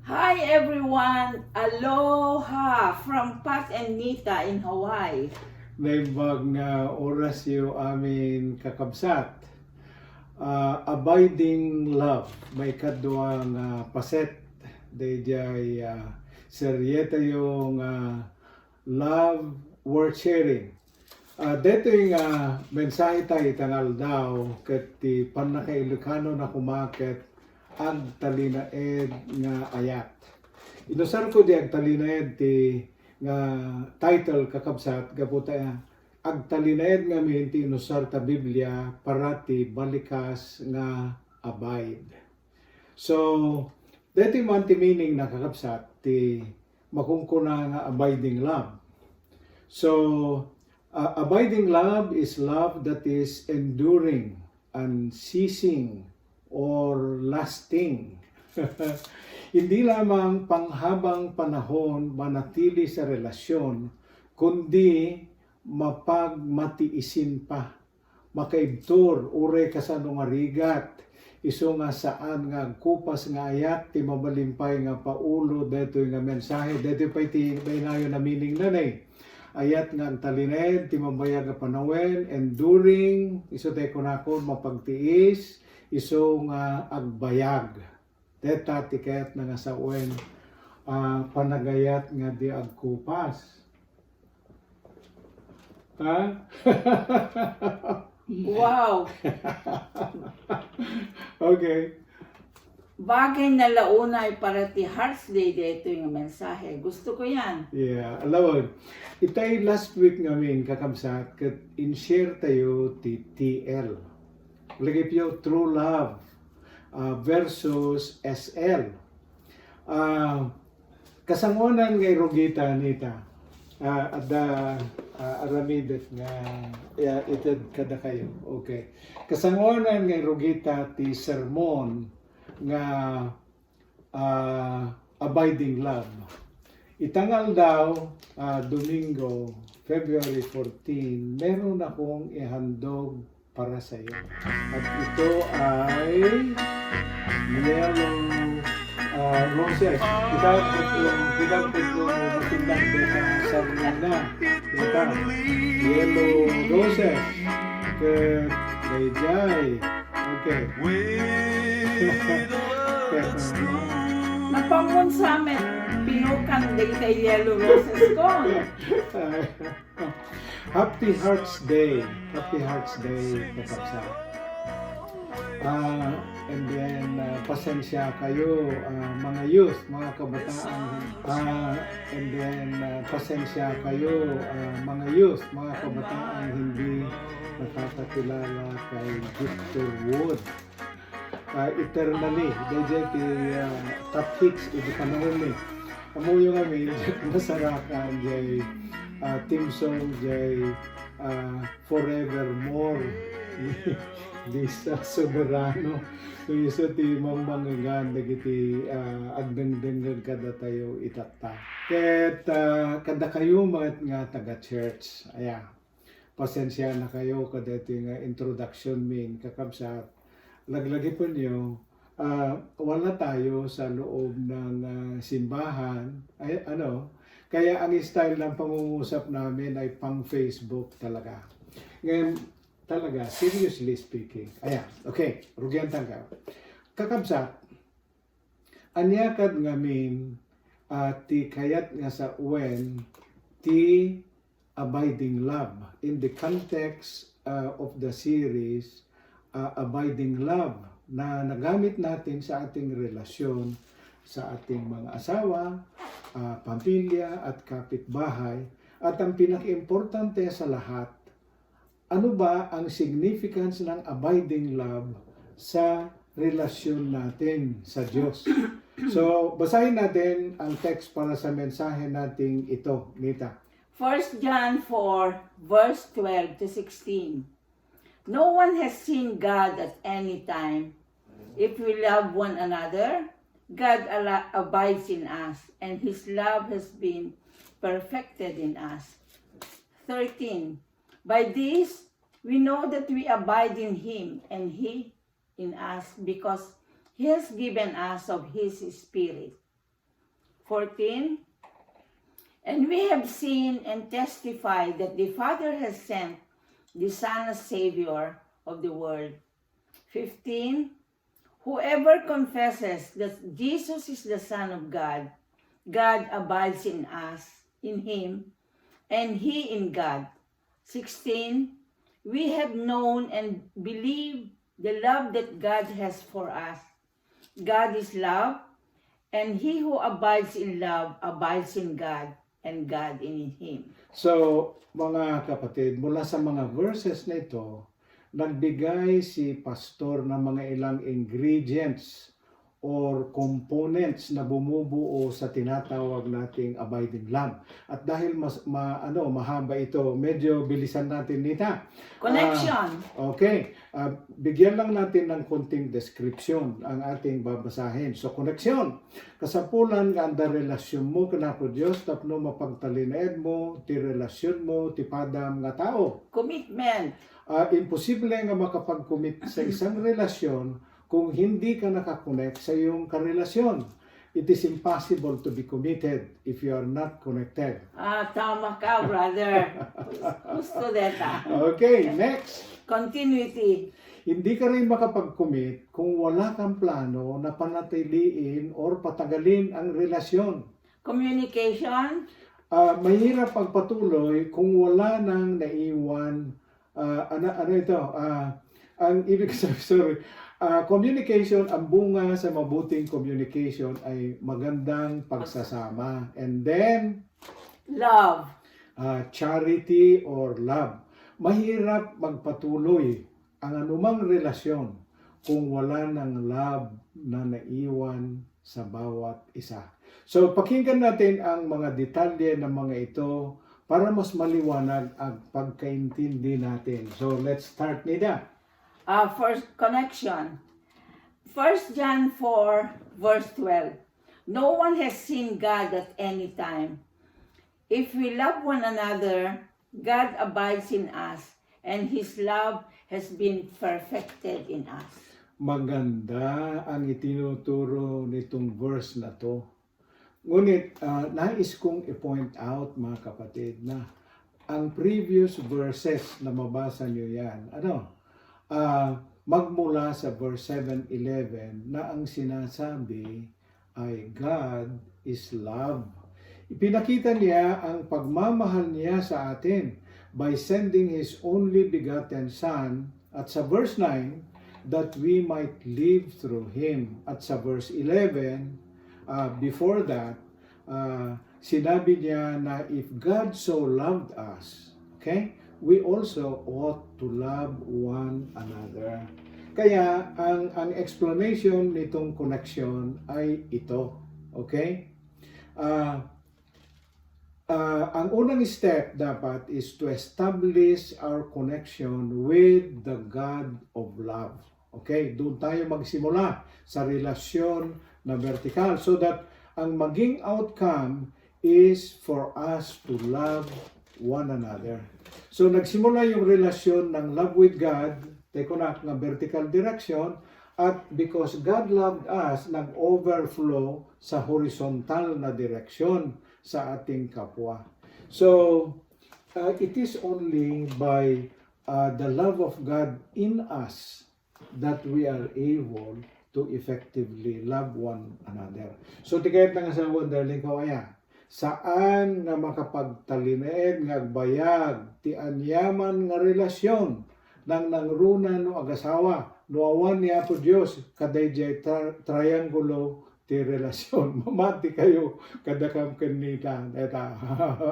Hi everyone! Aloha from Pat and Nita in Hawaii. Naimbag nga oras yung amin kakabsat. Abiding love. May kadwang paset. Dayjay seryeta yung love worth sharing. Dito yung mensahe tayo tangal daw kat ti panakailokano na kumakit ang talinaed nga ayat. Inusar ko di ang talinaed ti nga title kakabsat gaputa ag talinaed nga minti inusar ta Biblia para ti balikas nga abide. So, dito man ti meaning na kakabsat ti makungkuna nga abiding love. So, abiding love is love that is enduring, unceasing, or lasting. Hindi lamang panghabang panahon manatili sa relasyon, kundi mapagmatiisin pa. Makaibtur, ure kasano nga rigat, iso nga saan nga kupas nga ayat, ti mabalimpay nga paulo, dito nga mensahe, dito pa iti baynayo na meaning nanay. Ayat nga ang talined, ti mabayag nga panawen, enduring, iso tayo kunakon, mapagtiis, iso nga agbayag. Deta tiket na nga sa uwen panagayat nga di agkupas. Ha? Wow! Okay. Bagay na launa ay para ti Hearts Day dito yung mensahe. Gusto ko yan. Yeah, alawad. Itay last week ngamin kakabsat kat in-share tayo ti TL. Lagi piyo true love versus SL. Kasangonan ngay rugita nita. Ada aramidet nga ited kada kayo. Okay. Kasangonan ngay rugita ti sermon nga abiding love. Itangal daw Domingo, February 14, meron akong ihandog para sa iyo. At ito ay yellow roses. Pinagpit ko matindang dito sa na. Dito, yellow roses. Good. Dayjay. Okay. Napangun sa amin, pinukan din kay Yellow Roses ko. Happy Hearts Day. Happy Hearts Day, kapapsa. And then, pasensya kayo, mga youth, mga kabataan. And then, pasensya kayo, mga youth, mga kabataan hindi nakakakilala kay Victor Wood. Eternally, dahil top hits, ito panahon Amuyo kami, masarakan, jay team song, jay Forevermore. Lisa Soberano. So isa ti mangmangagan dagiti agdengdengag kada tayo itata. Ket kada kayo mga nga taga church. Aya. Pasensya na kayo kada iti nga introduction min kakabsat. Laglagi po niyo wala tayo sa loob ng simbahan. Ay kaya ang style ng pangungusap namin ay pang Facebook talaga. Ngayon, talaga, seriously speaking. Ayan, okay, rugyan tangka. Kakabsat, anyakad ngamin ti kayat nga sa uwen ti abiding love. In the context of the series, abiding love, na nagamit natin sa ating relasyon sa ating mga asawa, pamilya at kapitbahay. At ang pinaka-importante sa lahat, ano ba ang significance ng abiding love sa relasyon natin sa Diyos? So, basahin natin ang text para sa mensahe nating ito, Nita. 1 John 4, verse 12 to 16. No one has seen God at any time. If we love one another, God abides in us, and His love has been perfected in us. 13. By this, we know that we abide in Him, and He in us, because He has given us of His Spirit. 14. And we have seen and testified that the Father has sent the Son as Savior of the world. 15. Whoever confesses that Jesus is the Son of God, God abides in us, in Him, and He in God. 16. We have known and believed the love that God has for us. God is love, and he who abides in love abides in God, and God in him. So, mga kapatid, mula sa mga verses na ito, nagbigay si pastor ng mga ilang ingredients or components na bumubuo sa tinatawag nating abiding love. At dahil mahaba ito, medyo bilisan natin nita. Connection. Okay. Bigyan lang natin ng konting description ang ating babasahin. So, connection. Kasapulan nga ang relasyon mo kana po Dios tapno mapagtalined mo, ti relasyon mo, ti padam nga tao. Commitment. Imposible nga makapag-commit sa isang relasyon kung hindi ka nakakonect sa iyong karelasyon. It is impossible to be committed if you are not connected. Tama ka, brother. Gusto deta. Okay, next. Continuity. Hindi ka rin makapag-commit kung wala kang plano na panatiliin or patagalin ang relasyon. Communication. Mahirap pagpatuloy kung wala nang naiwan. Ang ibig sabihin, communication, ang bunga sa mabuting communication ay magandang pagsasama. And then, Love. Charity or love. Mahirap magpatuloy ang anumang relasyon kung wala ng love na naiwan sa bawat isa. So, pakinggan natin ang mga detalye ng mga ito para mas maliwanag ang pagkaintindi natin. So, let's start nila. First, connection. 1 John 4, verse 12. No one has seen God at any time. If we love one another, God abides in us, and His love has been perfected in us. Maganda ang itinuturo nitong verse na to. Ngunit, nais kong i-point out, mga kapatid, na ang previous verses na mabasa nyo yan, magmula sa verse 7-11 na ang sinasabi ay God is love. Ipinakita niya ang pagmamahal niya sa atin by sending His only begotten Son at sa verse 9 that we might live through Him. At sa verse 11, before that, sinabi niya na if God so loved us, okay, we also ought to love one another. Kaya ang explanation nitong connection ay ito. Okay? Ang unang step dapat is to establish our connection with the God of love. Okay? Doon tayo magsimula sa relasyon na vertical so that ang maging outcome is for us to love one another. So, nagsimula yung relasyon ng love with God, nga vertical direction, at because God loved us, nag-overflow sa horizontal na direksyon sa ating kapwa. So, it is only by the love of God in us that we are able to effectively love one another. So, tigayat na nga sa darling ko, saan nga makapagtalined nga bayag ti anyaman nga relasyon nang nangruna no agasawa no awan niya po Dios kadayjay triangulo ti relasyon mamati kayo kadakam kanita eta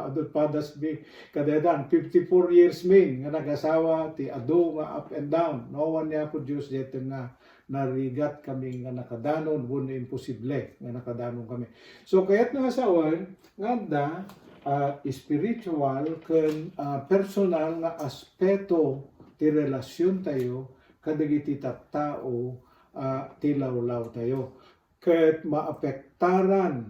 adot padas bi kadadan 54 years min nga nagasawa ti adu nga up and down no awan niya po Dios dito nga narigat kami nga nakadanon wala imposible nga nakadanon kami. So kaya't nga asawan nga spiritual ken personal nga aspeto ti relasyon tayo kadagiti tattao tilawlaw tayo. Ket maapektaran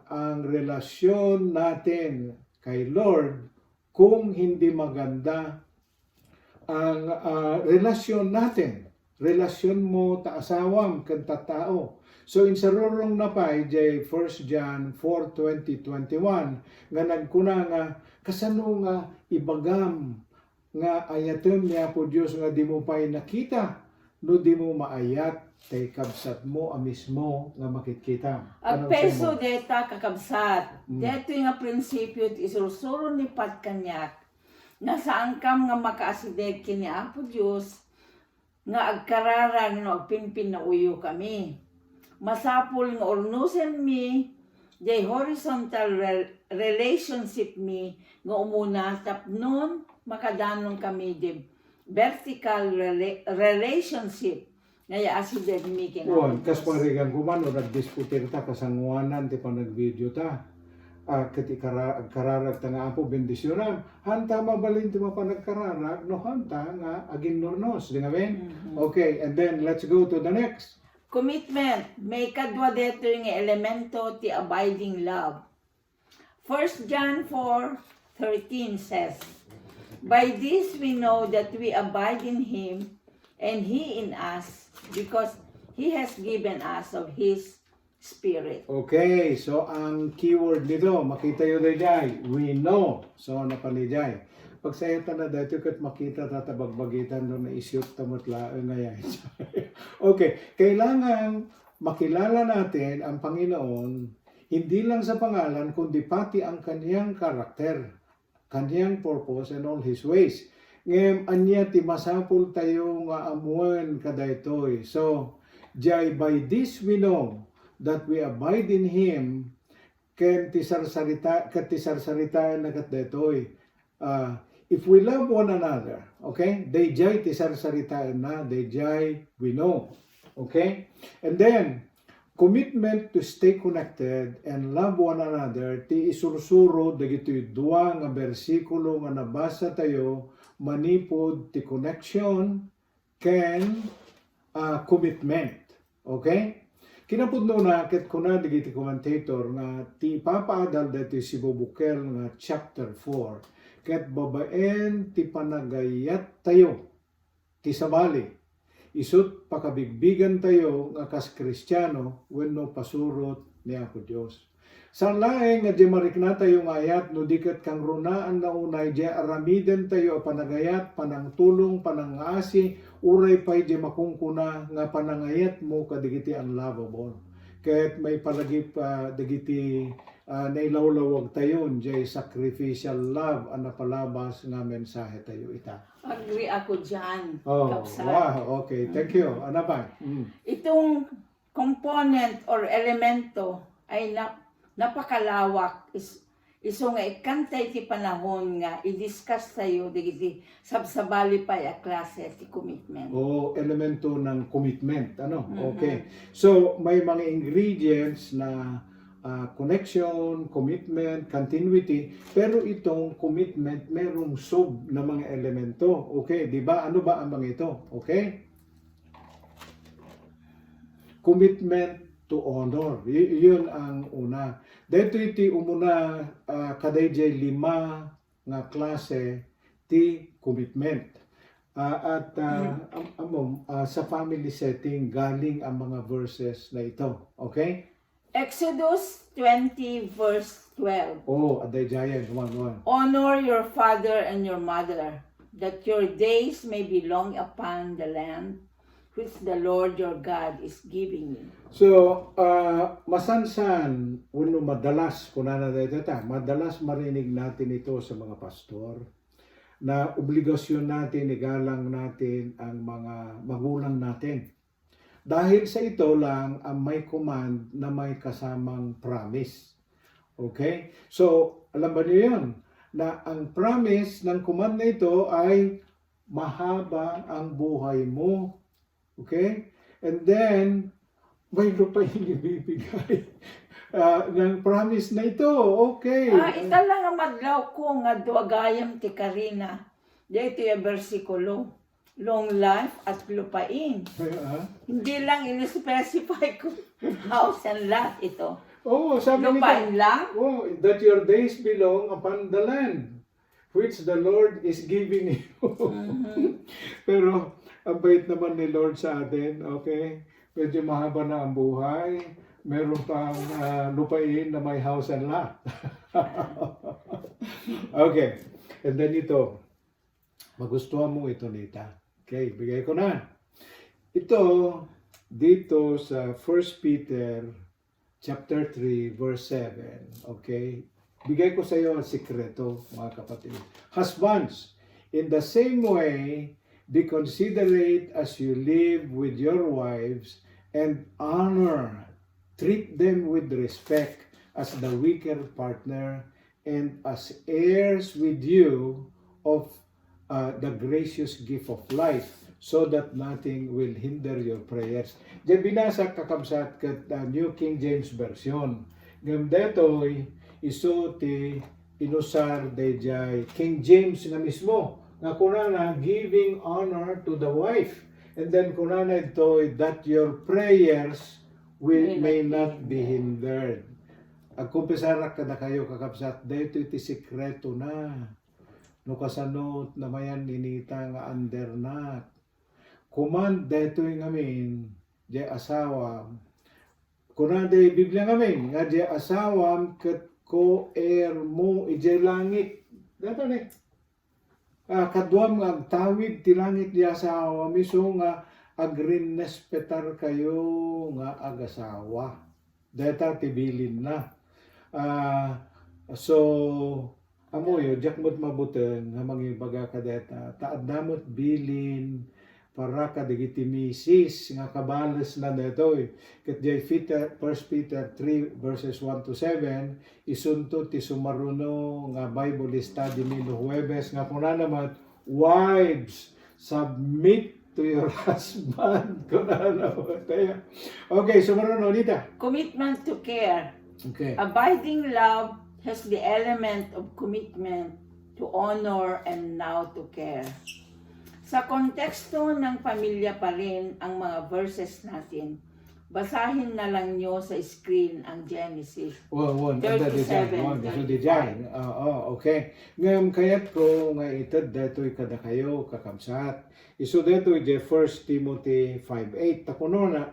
ang relasyon natin kay Lord kung hindi maganda ang relasyon natin. Relasyon mo ta asawam ken tattao. So insarurong na pa jay 1 John 4:20-21 nga nagkuna nga kasano nga ibagam nga ayaton niya po Dios nga di mo pa'y nakita no di mo maayat tay kabsat mo mismo nga makikita. Ang Anong peso sumo? deta kakabsat. Deto nga prinsipyo ti isurusuro ni patkanyak nga saan kam nga makaasideg kini Apo Dios nga agkararan no agpinpin na uyo kami. Masapul nga ornusen mi jay horizontal relationship mi nga umuna tapnon makadanong kami di vertical relationship ngaya asideg mi Wan, kas kinabutos. parigan kumano nagdisputir ta kasanguanan ti panagvideo ta. Kati kararag ta nga apo bendisyonan. Hanta mabalin ti mapanagkararag no hanta nga aging nornos, di nga ben? Okay, and then let's go to the next. Commitment, may kadwa deto yung elemento ti abiding love. 1 John 4:13 says, by this we know that we abide in Him and He in us, because He has given us of His Spirit. Okay, so ang keyword nito, makita yun dayjay, we know. So napanijay. Pagsayata na dito kat makita tatabagbagitan doon na isyot tamutla ngayon. Okay, kailangan makilala natin ang Panginoon hindi lang sa pangalan kundi pati ang kaniyang karakter, kaniyang purpose and all His ways. Ngayon, anya ti masapul tayo nga amuan kadaytoy. So, jay by this we know that we abide in Him ken tisarsarita na kadaytoy. If we love one another, okay? Dayjay tisarsaritaan na, dayjay we know. Okay? And then, commitment to stay connected and love one another, ti isursuro dagitoy dua nga bersikulo nga nabasa tayo, manipod ti connection ken commitment. Okay? Kinapudno na ket kuna dagiti commentator nga ti papaadal dati si Bobukel nga chapter 4 ket babaen ti panagayat tayo ti sabali isut pakabigbigan tayo nga kas Kristiyano wenno pasurot ni Apo Dios. San laeng nga di marikna tayo nga ayat no diket kang runaan na unay di aramiden tayo panagayat panangtulong panangasi uray pay di makungkuna nga panangayat mo kadigiti unlovable. Ket may palagip dagiti nailawlawag tayo jay sacrificial love ang napalabas nga mensahe tayo ita. Agree ako dyan, Oh, kapsat. wow, okay, thank you. Ano pa? Itong component or elemento ay napakalawak. Iso nga ikantay ti panahon nga i-discuss tayo digiti sabsabali pa ya klase ti commitment. O elemento ng commitment, ano? Okay. So, may mga ingredients na connection, commitment, continuity, pero itong commitment merong sub na mga elemento. Okay, di ba? Ano ba ang mga ito? Okay? Commitment to honor. Yun ang una. Dito iti umuna kadayjay 5 nga klase ti commitment. Sa family setting galing ang mga verses na ito. Okay? Exodus 20 verse 12. Oh, adayjayan. One. Honor your father and your mother, that your days may be long upon the land which the Lord your God is giving you. So, masansan, uno madalas, kunana dito madalas marinig natin ito sa mga pastor, na obligasyon natin, igalang natin ang mga magulang natin. Dahil sa ito lang ang may command na may kasamang promise. Okay? So, alam ba niyo yun? Na ang promise ng command na ito ay mahaba ang buhay mo. Okay? And then, may lupa yung ibibigay ng promise na ito. Okay. Ita lang ang madlaw ko nga duwagayam ti Karina. Dito yung versikulo. Long life at lupain. Hindi lang in-specify kung house and lot ito. Oh, sabi Lupain nito, lang? oh, that your days belong upon the land which the Lord is giving you. Pero ang bait naman ni Lord sa atin, okay? medyo mahaba na ang buhay, meron pang lupain na may house and lot. Okay, and then ito, magustuhan mo ito, Nita. Okay, bigay ko na. Ito, dito sa 1 Peter chapter 3, verse 7. Okay? Bigay ko sa iyo ang sikreto, mga kapatid. Husbands, in the same way, be considerate as you live with your wives and honor, treat them with respect as the weaker partner and as heirs with you of the gracious gift of life, so that nothing will hinder your prayers. Diyan binasa kakabsat kat New King James Version. Ngam detoy iso ti inusar dayjay King James nga mismo. Nga kunana giving honor to the wife. And then kunana ito that your prayers may not be hindered. Agkumpisarak kada kayo kakabsat dito iti sikreto na. No kasanot na mayan ninita nga andernat. Kuman dito yung amin, di asawa. Kunan di Biblia ngamin, nga di asawa kat ko mo ijay langit. Dato ni. Kaduam nga agtawid ti langit di asawa, miso nga agrinespetar kayo nga agasawa. Deta tibilin na. So, amoyo, jakmot mabuten, nga mangibaga ka deta, taad namot bilin, para kadigiti misis nga kabalas na detoy ket jay 1 Peter 3 verses 1 to 7 isunto ti sumaruno nga Bible study nilo Huwebes nga kuna naman wives submit to your husband kuna naman tayo. Okay, sumaruno Nita. Commitment to care. Okay. Abiding love has the element of commitment to honor and now to care. Sa konteksto ng pamilya pa rin ang mga verses natin. Basahin na lang nyo sa screen ang Genesis 37. Okay. Ngayon kayat ko nga itad detoy kada kayo kakamsat. Iso detoy je 1 Timothy 5:8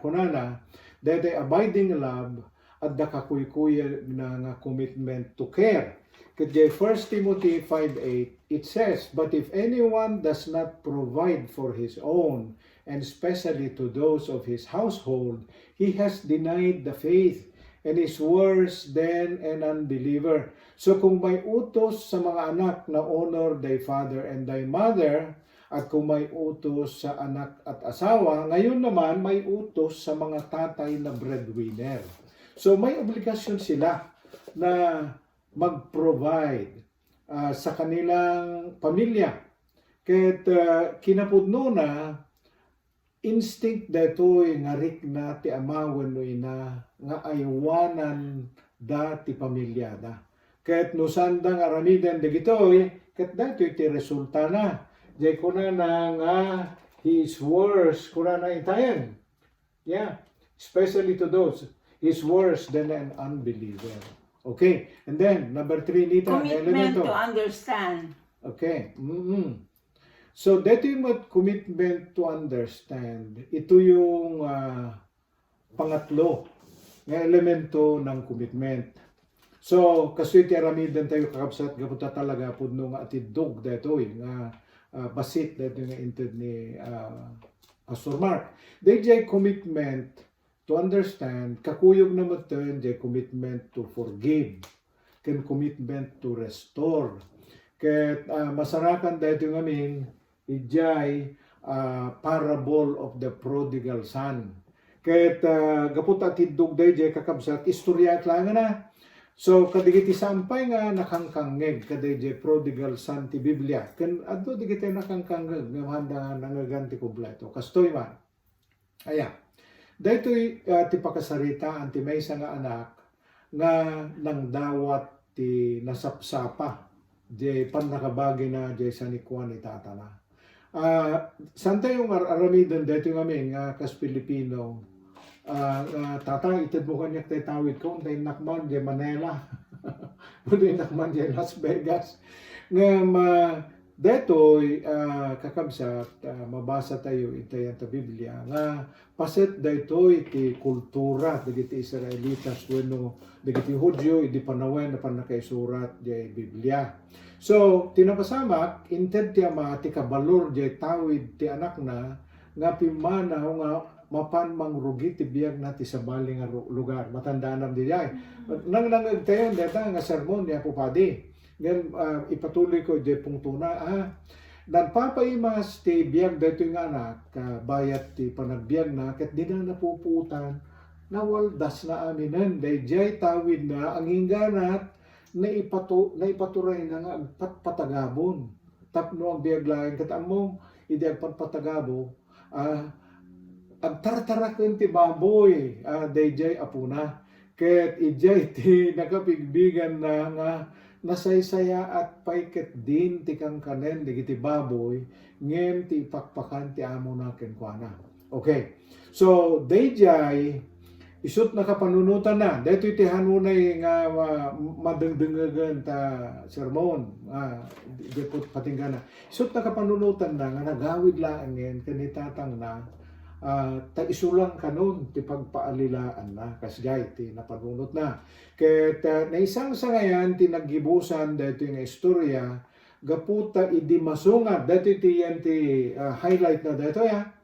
kunana detoy abiding love at da kakuykuya na nga commitment to care. Kaya 1 Timothy 5:8, it says, "But if anyone does not provide for his own, and especially to those of his household, he has denied the faith and is worse than an unbeliever." So kung may utos sa mga anak na honor thy father and thy mother, at kung may utos sa anak at asawa, ngayon naman may utos sa mga tatay na breadwinner. So may obligasyon sila na mag-provide sa kanilang pamilya. Ket kinapudno na instinct detoy nga rik na ti ama wenno ina nga aywanan da ti pamilya da. Ket no sandang aramiden dagitoy ket datoy ti resulta na. Jay kuna na nga he is worse kuna na itayan. Yeah, especially to those he is worse than an unbeliever. Okay, and then number 3 Nita, Commitment elemento. to understand. Okay. So dito yung commitment to understand. Ito yung pangatlo na elemento ng commitment. So kasi ti aramidan tayo kakabsat gaputa talaga pudno nga atidog dito nga basit dito nga inted ni Pastor Mark. Dayjay commitment to understand, kakuyog na maten, jay commitment to forgive, ken commitment to restore. Ket masarakan dito ngamin, ijay parable of the prodigal son. Ket gaputa tidog dayjay kakabsat, istorya lang na. So kadigiti sampay nga nakangkangeg kadayjay prodigal son ti Biblia. Ken adto digiti nakangkangeg nga handa nangaganti kubleto. Kastoy man. Aya. Daytoy ti pakasarita anti maysa nga anak nga nang dawat ti nasapsapa di panakabagi na di sanikuan ni tatana. Santa yung aramidon dito ngamin nga kas Pilipino tata itid mo kanyak tay tawid ko tay nakman di Manila. Buti nakman di Las Vegas. Nga detoy kakabsat mabasa tayo itayan ta Biblia nga paset daytoy ti kultura dagiti Israelitas wenno dagiti Hudyo idi panawen na panakaisurat jay Biblia. So tinapasamak inted ti ama ti kabalor jay tawid ti anak na nga pimanaw nga mapan mangrugi ti biyag na ti sabali nga lugar matandaan di jay. Nang tayo deta nga sermon ni Apo Padi. Ngayon, ipatuloy ko di pungtuna, nagpapaimas ti biyag dito yung anak, bayat ti panagbiag na, kat di na napuputan, nawaldas na aminin, day jay tawid na, ang hingganat, na ipaturay na nga, patagabon. Tapno ang biyag lain, kat among, hindi ang patagabo, ang tartarakin ti baboy, day jay apuna, kat ijay ti nakapigbigan na nga, nasaysaya at paiket din ti kang kanen digiti baboy ngem ti ipakpakan ti amo na kenkwana. Okay. So dayjay isut nakapanunutan na. Dito iti hanunay nga madengdengagan ta sermon. Dipot patinggana. Isut nakapanunutan na nga nagawid laangen kanitatang na ta isulang kanon ti pagpaalilaan na kasgay ti napanunot na ket naisang sa ngayan ti naggibusan dito yung istorya gaputa idi masungad dito ti yan ti highlight na dito ya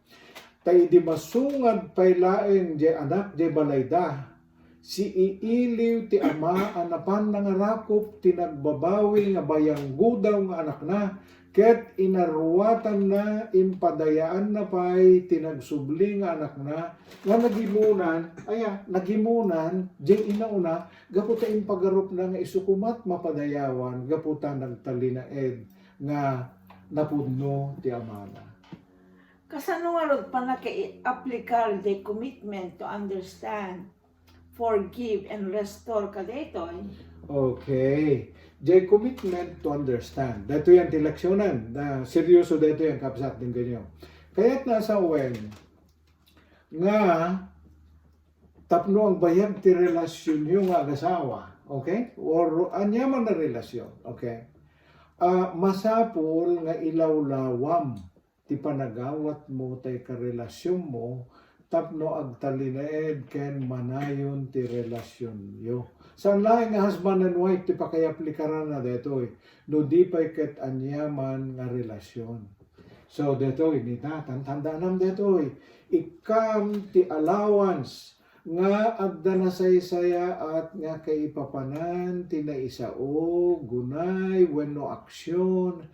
ta idi masungad paylaen je anak je balayda si iiliw ti ama anapan nangarakop ti nagbabawi nga bayang gudaw nga anak na ket inaruwatan na impadayaan na pay tinagsubli nga anak na nga nagimunan jay inauna gaputa impagarup na nga isukumat mapadayawan gaputa nagtalinaed nga napudno ti amana. Kasano nga ron pa naka-applicable the commitment to understand, forgive, and restore ka dito? Okay. Jay commitment to understand. Dito yan tileksyonan. Seryoso dito yan kapsat din ganyan. Kaya't nasa uwen nga tapno ang bayag ti relasyon yung agasawa. Okay? Or anyaman na relasyon. Okay? Masapol nga ilawlawam ti panagawat mo tay karelasyon mo tapno agtalinaed ken manayon ti relasyon yo. Saan laing nga husband and wife ti pakayaplikaran na detoy no di pay ket anyaman nga relasyon. So detoy nita tandaan detoy ikam ti allowance nga adda na saysaya at nga kaipapanan ti naisao gunay wenno aksyon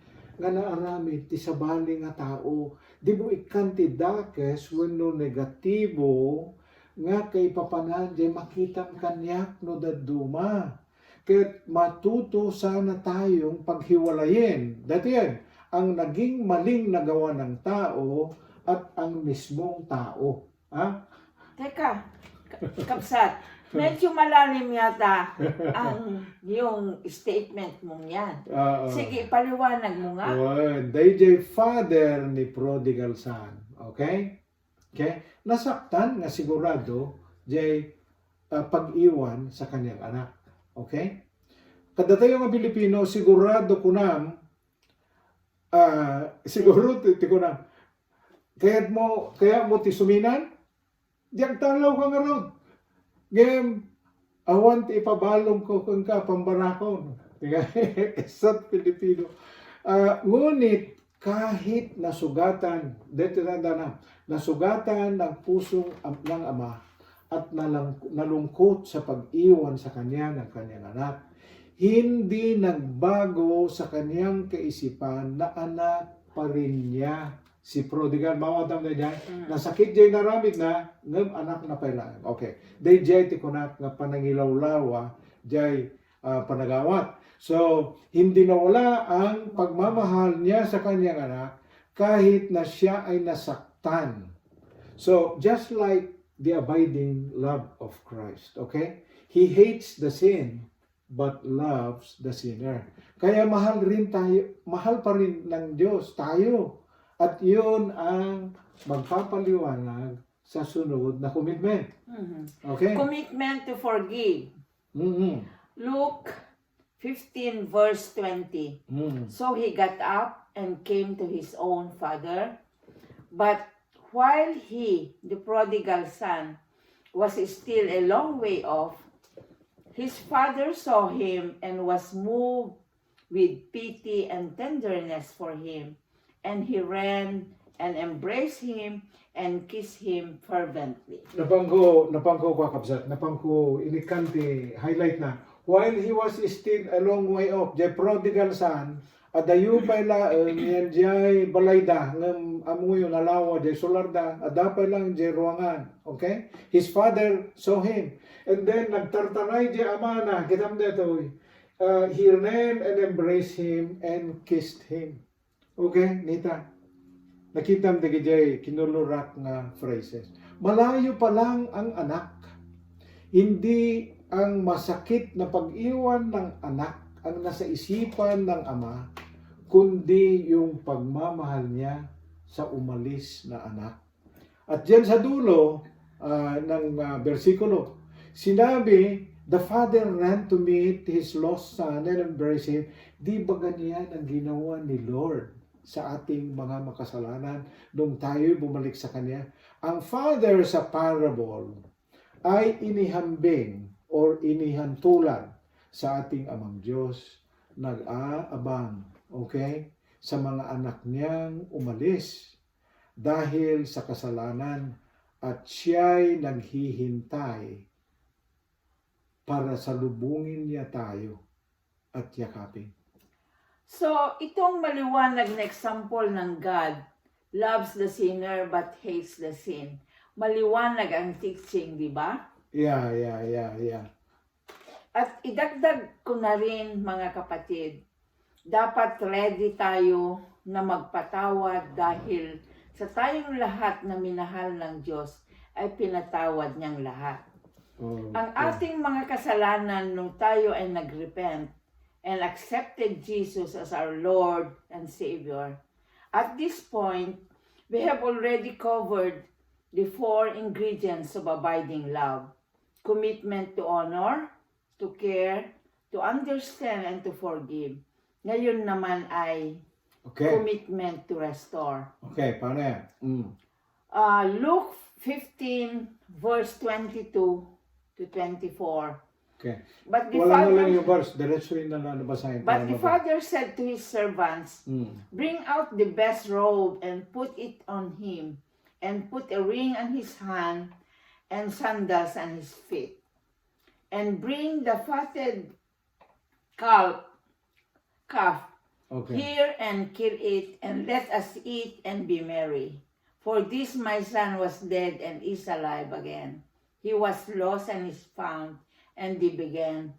nga naaramid ti sabali nga tao di mo ikan ti dakes wenno negatibo nga kay papanan jay makitang kanyak no daduma. Ket matuto sana tayong paghiwalayin. Dati yan, ang naging maling nagawa ng tao at ang mismong tao. Ha? Teka, kapsat, medyo malalim yata ang yung statement mong yan. Sige, paliwanag mo nga. DJ father ni prodigal son. Okay? Okay? Nasaktan nga sigurado jay pag-iwan sa kanyang anak. Okay? Kada tayo nga Pilipino, sigurado kunam siguro ti kunam kaya mo ti suminan diag talaw ka nga ron. Game awan ti ipabalong ko kung ka pambarakon. Isat Pilipino. Ngunit kahit nasugatan, dito na nasugatan ng pusong ng ama at nalungkot sa pag-iwan sa kanya ng kanyang anak, hindi nagbago sa kanyang kaisipan na anak pa rin niya si prodigal. Mawadam na dyan, nasakit dyan naramid na, ng anak na pala. Okay, day jay ti kunak nga panangilawlawa, jay panagawat. So, hindi nawala ang pagmamahal niya sa kanyang anak kahit na siya ay nasaktan. So, just like the abiding love of Christ, okay? He hates the sin but loves the sinner. Kaya mahal pa rin ng Diyos tayo. At yun ang magpapaliwanag sa sunod na commitment. Okay? Commitment to forgive. Luke 15 verse 20. So he got up and came to his own father. But while he, the prodigal son, was still a long way off, his father saw him and was moved with pity and tenderness for him. And he ran and embraced him and kissed him fervently. Napangko ko kapsat, napangko inikanti highlight na. While he was still a long way off, the prodigal son, adayo pa ila yan jay balayda ngam amuyo nalawa jay solarda adapay lang jay ruangan, okay? His father saw him, and then nagtartaray jay ama na kitam detoy. He ran and embraced him and kissed him. Okay, nita. Nakita mo jay kinulurak nga phrases. Malayo pa lang ang anak. Hindi ang masakit na pag-iwan ng anak ang nasa isipan ng ama, kundi yung pagmamahal niya sa umalis na anak. At diyan sa dulo ng bersikulo, sinabi, the father ran to meet his lost son and embrace him. Di ba ganyan ang ginawa ni Lord sa ating mga makasalanan nung tayo bumalik sa Kanya? Ang father sa parable ay inihambing or inihantulan sa ating amang Diyos, nag-aabang, okay, sa mga anak niyang umalis dahil sa kasalanan at siya'y naghihintay para salubungin niya tayo at yakapin. So, itong maliwanag na example ng God loves the sinner but hates the sin. Maliwanag ang teaching, di ba? Yeah. At idagdag ko na rin, mga kapatid, dapat ready tayo na magpatawad dahil sa tayong lahat na minahal ng Diyos ay pinatawad niyang lahat. Ang ating mga kasalanan nung tayo ay nagrepent and accepted Jesus as our Lord and Savior. At this point, we have already covered the 4 ingredients of abiding love: commitment to honor, to care, to understand, and to forgive. Ngayon naman ay commitment to restore. Okay, paano yan? Luke 15 verse 22 to 24. Okay. But the Wala father, lang yung verse, diretso yun na nabasahin. but the father said to his servants, "Bring out the best robe and put it on him, and put a ring on his hand and sandals on his feet. And bring the fatted calf here and kill it, and let us eat and be merry. For this my son was dead and is alive again. He was lost and is found, and they began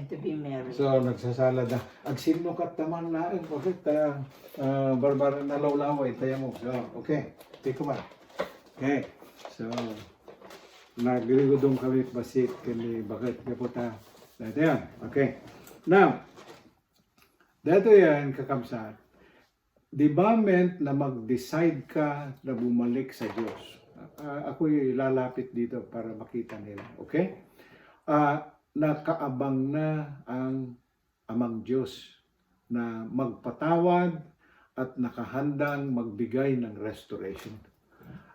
to be merry." So, nagsasala na. Ag sino kat taman lain. Okay, barbara na lawlaway. Tayo mo. So, okay. Take ko ba? Okay. So, nagrigodong kami basit kani bakit kaputa. Dito yan. Okay. Now, dito yan kakamsat. Di ba meant na mag-decide ka na bumalik sa Diyos? Ako'y lalapit dito para makita nila. Okay? Nakaabang na ang amang Diyos na magpatawad at nakahandang magbigay ng restoration.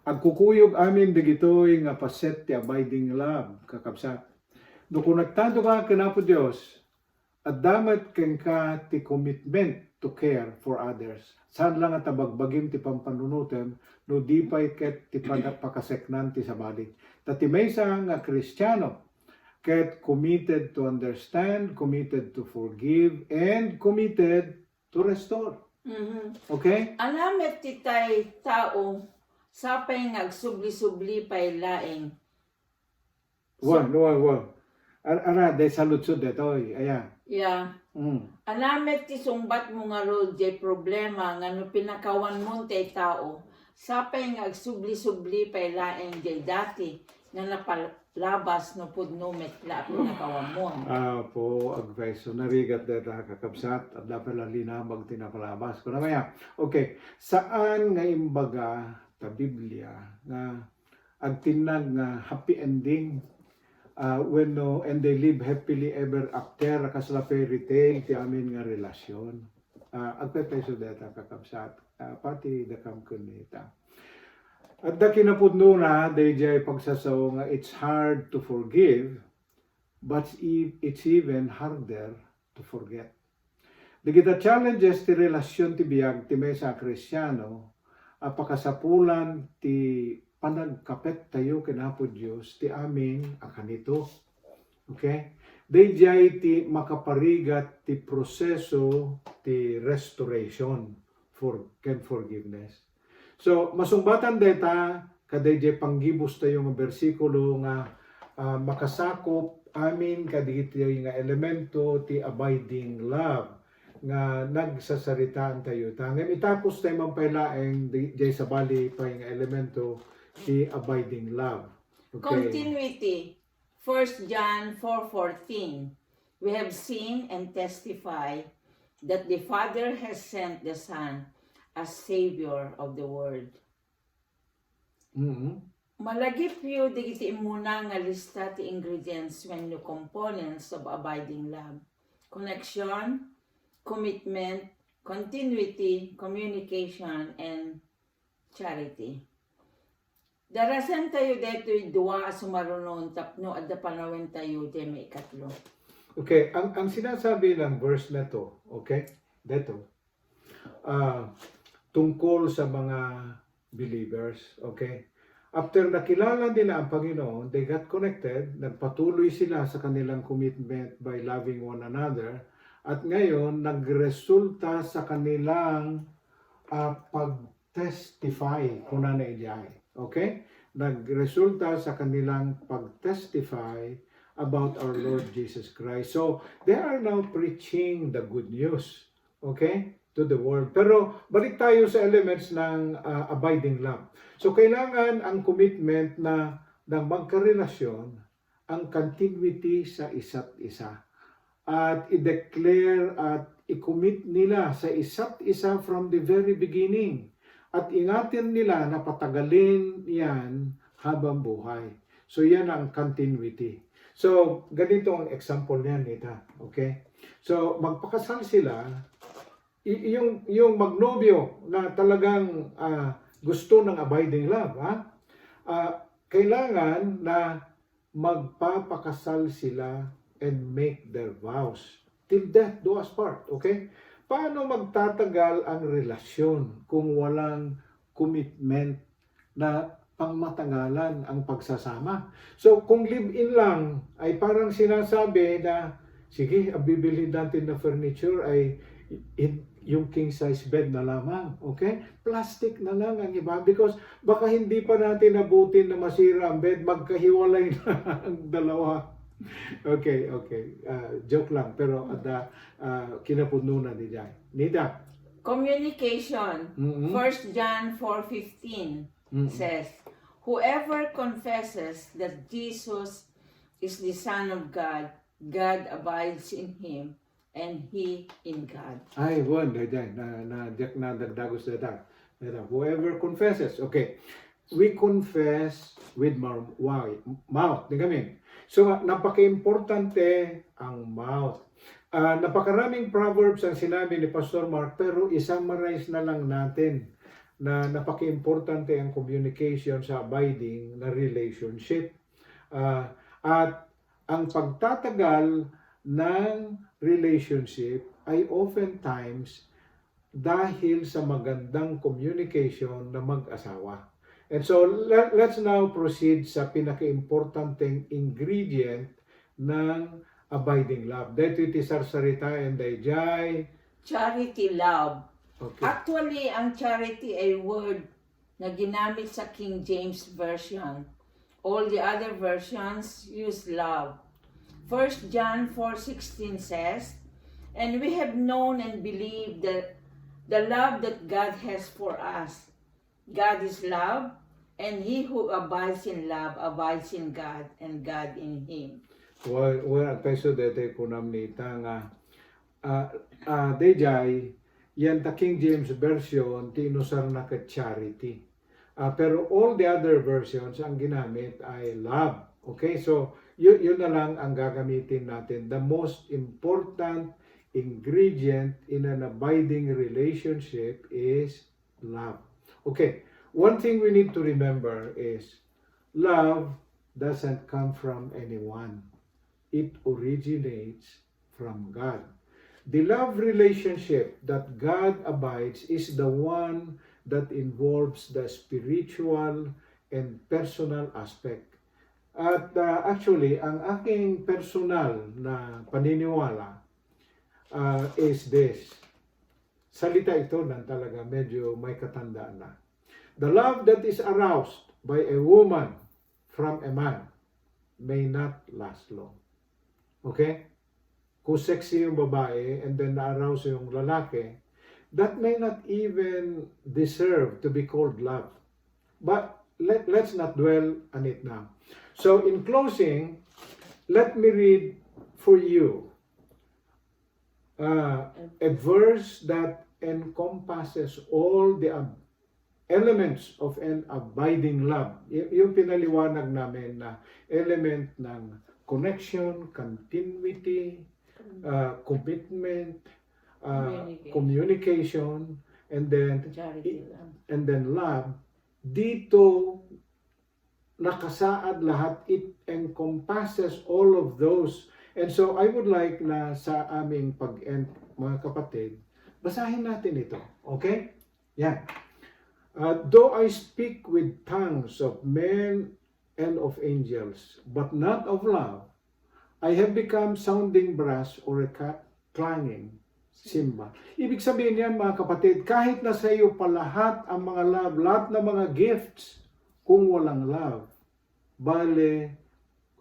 Ang kukuyog amin digitoy nga paset ti abiding love, kakabsat. No kung nagtanto ka kanapo Diyos, at damat keng ka ti commitment to care for others. Saan lang at tabagbagim ti pampanunutem, no di pa'y ket ti pakaseknan ti sabali. Tati may nga Kristiyano, ket committed to understand, committed to forgive, and committed to restore. Okay? Anamet ti tay tao, sapay nga agsubli-subli pay laing. Wan. Ara, de saludsud detoy. Ayan. Yeah. Anamet ti sumbat mo nga rod jay problema nga no pinakawan mo tay tao, sapay nga agsubli-subli pay laing jay dati nga napalabas no pudno metla pinakawan mo. Po, advice. So, narigat deta kakabsat at dapat lalinamag tinapalabas ko na maya. Okay. Saan nga imbaga ta Biblia nga agtinag nga happy ending and they live happily ever after kasla fairy tale ti amin nga relasyon. agpepeso data kakabsat, pati dakam kunita. At da kinapudno na, dayjay pagsasaw nga it's hard to forgive, but it's even harder to forget. Di kita challenges ti relasyon ti biyag ti may sa Kristyano, apakasapulan ti panagkapet tayo kinapod Diyos ti amin akanito. Okay? Dayjay ti makaparigat ti proseso ti restoration and forgiveness. So, masumbatan deta kadayjay panggibos tayo nga bersikulo nga makasakop amin kadigiti nga elemento ti abiding love nga nagsasaritaan tayo. Tangem itapos tayo mampailaeng jay sa bali pa nga elemento ti abiding love. Okay. Continuity. 1 John 4:14. We have seen and testify that the Father has sent the Son as Savior of the world. Mhm. Malagip yu digiti muna nga lista ti ingredients when the components of abiding love. Connection, commitment, continuity, communication, and charity. Darasan tayo deto'y duwa sumarunon tapno at panawin tayo di may ikatlo. Okay, ang sinasabi ng verse na to, okay? Dito. Tungkol sa mga believers, okay? After nakilala nila ang Panginoon, they got connected, nagpatuloy sila sa kanilang commitment by loving one another, at ngayon nagresulta sa kanilang pag-testify kung na ijay. Okay? Nagresulta sa kanilang pag-testify about our Lord Jesus Christ. So, they are now preaching the good news. Okay? To the world. Pero, balik tayo sa elements ng abiding love. So, kailangan ang commitment na magkarelasyon, ang continuity sa isa't isa. At i-declare at i-commit nila sa isa't isa from the very beginning. At ingatin nila na patagalin yan habang buhay. So, yan ang continuity. So, ganito ang example niyan, Nita. Okay? So, magpakasal sila, yung magnobyo na talagang gusto ng abiding love, kailangan na magpapakasal sila and make their vows till death do us part. Okay? Paano magtatagal ang relasyon kung walang commitment na pangmatagalan ang pagsasama? So, kung live-in lang, ay parang sinasabi na, sige, ang bibili natin na furniture ay yung king size bed na lamang. Okay? Plastic na lang ang iba because baka hindi pa natin nabutin na masira ang bed, magkahiwalay na ang dalawa. Okay. Joke lang, pero kinapuno na ni Jai. Nita. Communication. 1 John 4:15 says, whoever confesses that Jesus is the Son of God, God abides in him, and he in God. Ay, one, Jai, na dagdagos na whoever confesses. Okay. We confess with mouth. Di kami. So, napaka-importante ang mouth. Napakaraming proverbs ang sinabi ni Pastor Mark, pero i-summarize na lang natin na napaka-importante ang communication sa abiding na relationship. At ang pagtatagal ng relationship ay oftentimes dahil sa magandang communication ng mag-asawa. And so, let's now proceed sa pinaka-importanteng ingredient ng abiding love. Dito iti sarsarita and dayjay. Charity love. Okay. Actually, ang charity ay word na ginamit sa King James Version. All the other versions use love. 1 John 4:16 says, and we have known and believed that the love that God has for us. God is love, and he who abides in love abides in God, and God in him. Well, peso dete kunam nita nga dayjay yan ta King James version tinusar na ka charity. Pero all the other versions ang ginamit ay love. Okay? So yun na lang ang gagamitin natin. The most important ingredient in an abiding relationship is love. Okay, one thing we need to remember is love doesn't come from anyone. It originates from God. The love relationship that God abides is the one that involves the spiritual and personal aspect. At actually, ang aking personal na paniniwala is this. Salita ito na talaga medyo may katandaan na. The love that is aroused by a woman from a man may not last long. Okay? Kung sexy yung babae and then na-arouse yung lalaki, that may not even deserve to be called love. But let's not dwell on it now. So in closing, let me read for you a verse that encompasses all the elements of an abiding love. Yung pinaliwanag namin na element ng connection, continuity, commitment, communication, and then love. Dito nakasaad lahat. It encompasses all of those. And so I would like na sa aming pag-end, mga kapatid, basahin natin ito. Okay? Yan. Though I speak with tongues of men and of angels, but not of love, I have become sounding brass or a clanging cymbal. Ibig sabihin yan, mga kapatid, kahit na sa iyo pa lahat ang mga love, lahat ng mga gifts, kung walang love, bale,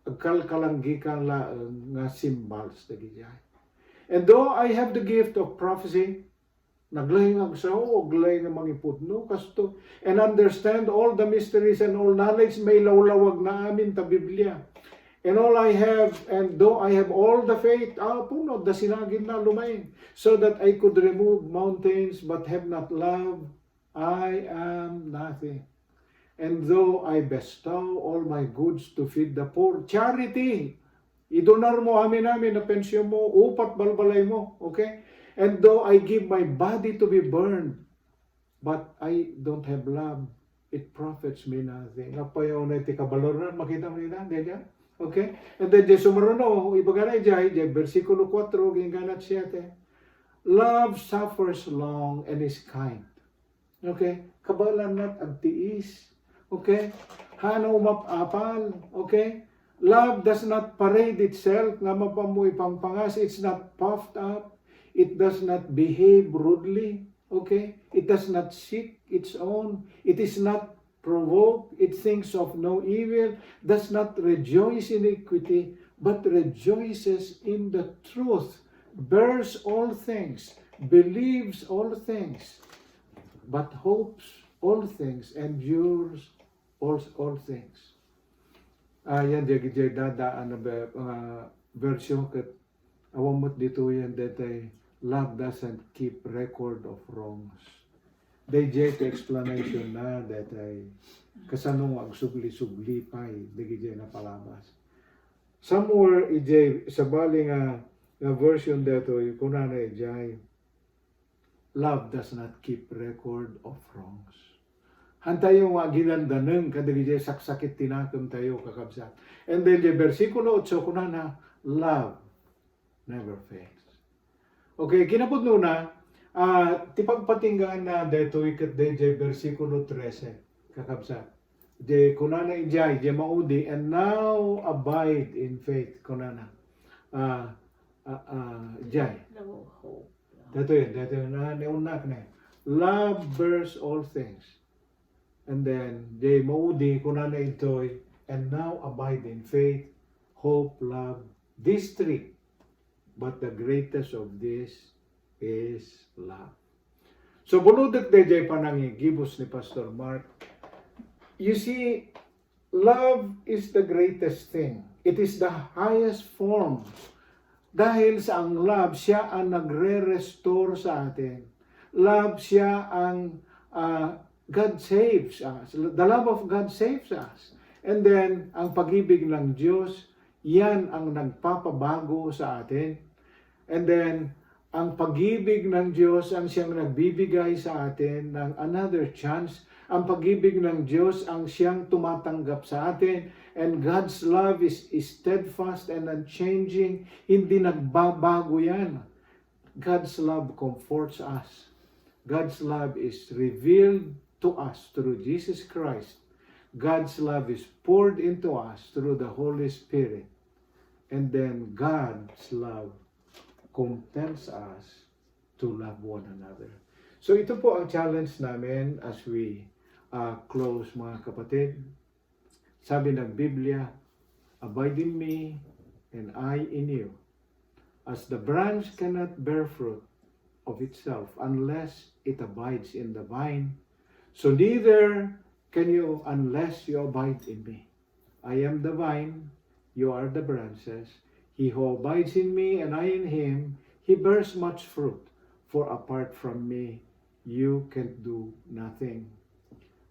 agkalkalanggikan laang nga cymbals. And though I have the gift of prophecy, naglaing ang sao, o glaing ang mangipudno, kasto, and understand all the mysteries and all knowledge, may lawlawag na amin ta Biblia. And all I have, and though I have all the faith, puno, da sinagin na lumain, so that I could remove mountains, but have not love, I am nothing. And though I bestow all my goods to feed the poor, charity, idonar mo amin na pensyon mo, upat balbalay mo, okay? And though I give my body to be burned, but I don't have love, it profits me nothing. Napayaw na iti kabaloran, makita mo nila, diyan? Okay? And then, sumaruno, ibagana jay, versikulo 4, ginganat 7. Love suffers long and is kind. Okay? Kabalan nat agtiis. Okay? Hana umapapal. Okay? Love does not parade itself, nga mapamoy pangpangas. It's not puffed up. It does not behave rudely. Okay? It does not seek its own. It is not provoked. It thinks of no evil. Does not rejoice in iniquity, but rejoices in the truth. Bears all things. Believes all things. But hopes all things. Endures all things. Yan, jay dadaan na version kat awamot dito yan datay love doesn't keep record of wrongs. They jet explanation na that ay kasanong ang sugli-sugli pay digi na palabas. Somewhere ijay sa bali nga version dato kunana ijay love does not keep record of wrongs. Hantayo nga ginandaneng kadagi jay saksakit tinakem tayo kakabsat. And then the versikulo 8 kunana love never fails. Okay, kinapudno na, tipagpatinggaan na dito ikat de versikulo 13, kakabsat. De kunana ijay, de maudi, and now abide in faith, kunana. Jay. Dito yun, na neunak na. Love bears all things. And then, de maudi, kunana itoy, and now abide in faith, hope, love, these three. But the greatest of this is love. So, bunudot de jay panangigibos ni Pastor Mark. You see, love is the greatest thing. It is the highest form. Dahil sa ang love, siya ang nagre-restore sa atin. Love, siya ang God saves us. The love of God saves us. And then, ang pag-ibig ng Diyos, yan ang nagpapabago sa atin. And then, Ang pag-ibig ng Diyos ang siyang nagbibigay sa atin ng another chance. Ang pag-ibig ng Diyos ang siyang tumatanggap sa atin. And God's love is steadfast and unchanging. Hindi nagbabago yan. God's love comforts us. God's love is revealed to us through Jesus Christ. God's love is poured into us through the Holy Spirit. And then God's love compels us to love one another. So ito po ang challenge namin as we close, mga kapatid. Sabi ng Biblia, abide in me and I in you. As the branch cannot bear fruit of itself unless it abides in the vine, so neither can you unless you abide in me. I am the vine, you are the branches. He who abides in me and I in him, he bears much fruit. For apart from me, you can do nothing.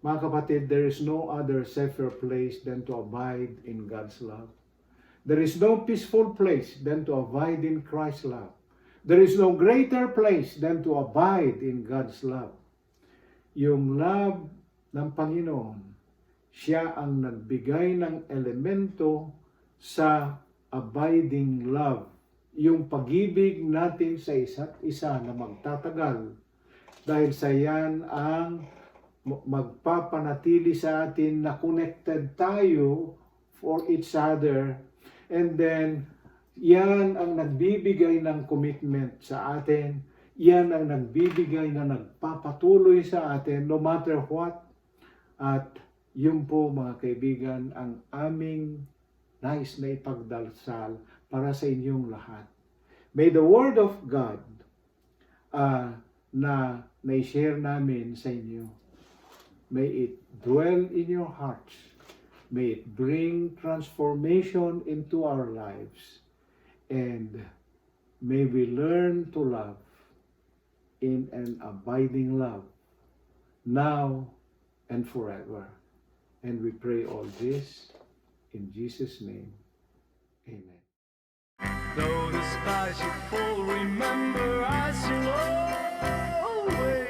Mga kapatid, there is no other safer place than to abide in God's love. There is no peaceful place than to abide in Christ's love. There is no greater place than to abide in God's love. Yung love ng Panginoon, siya ang nagbigay ng elemento sa abiding love. Yung pag-ibig natin sa isa't isa na magtatagal. Dahil sa yan ang magpapanatili sa atin na connected tayo for each other. And then, yan ang nagbibigay ng commitment sa atin. Yan ang nagbibigay na nagpapatuloy sa atin no matter what. At yun po, mga kaibigan, ang aming nais na ipagdasal para sa inyong lahat. May the Word of God na na-share namin sa inyo, may it dwell in your hearts. May it bring transformation into our lives. And may we learn to love in an abiding love, now and forever. And we pray all this in Jesus' name. Amen. Though the sky should fall, remember I shall always